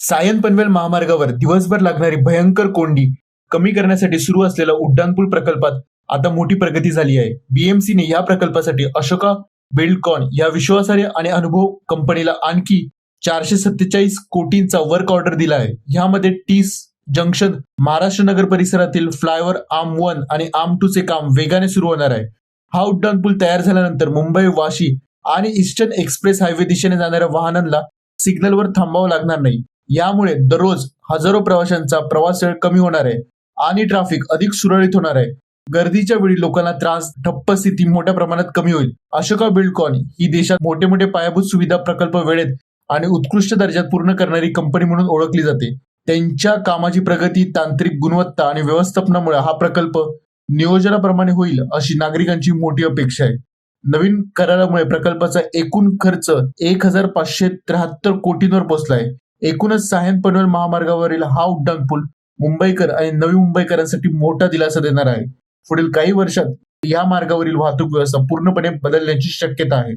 सायन पनवेल महामार्गावर दिवसभर लागणारी भयंकर कोंडी कमी करण्यासाठी सुरू असलेल्या उड्डाणपूल प्रकल्पात आता मोठी प्रगती झाली आहे. बीएमसीने या प्रकल्पासाठी अशोका बिल्डकॉन या विश्वासार्ह आणि अनुभव कंपनीला आणखी 447 कोटींचा वर्क ऑर्डर दिला आहे. यामध्ये टीस जंक्शन महाराष्ट्र नगर परिसरातील फ्लायओव्हर आर्म 1 आणि आर्म 2 चे काम वेगाने सुरू होणार आहे. हा उड्डाणपूल तयार झाल्यानंतर मुंबई वाशी आणि ईस्टर्न एक्सप्रेस हायवे दिशेने जाणाऱ्या वाहनांना सिग्नलवर थांबावं लागणार नाही. यामुळे दररोज हजारो प्रवाशांचा प्रवास वेळ कमी होणार आहे आणि ट्रॅफिक अधिक सुरळीत होणार आहे. गर्दीच्या वेळी लोकांना त्रास, ठप्प स्थिती मोठ्या प्रमाणात कमी होईल. अशोका बिल्डकॉन ही देशात मोठे मोठे पायाभूत सुविधा प्रकल्प वेळेत आणि उत्कृष्ट दर्जात पूर्ण करणारी कंपनी म्हणून ओळखली जाते. त्यांच्या कामाची प्रगती, तांत्रिक गुणवत्ता आणि व्यवस्थापनामुळे हा प्रकल्प नियोजनाप्रमाणे होईल अशी नागरिकांची मोठी अपेक्षा आहे. नवीन करारामुळे प्रकल्पाचा एकूण खर्च 1,573 कोटींवर पोहोचलाय. एकूणच सायन पनवेल महामार्गावरील हा उड्डाणपूल मुंबईकर आणि नवी मुंबईकरांसाठी मोठा दिलासा देणार आहे. पुढील काही वर्षात या मार्गावरील वाहतूक व्यवस्था पूर्णपणे बदलण्याची शक्यता आहे.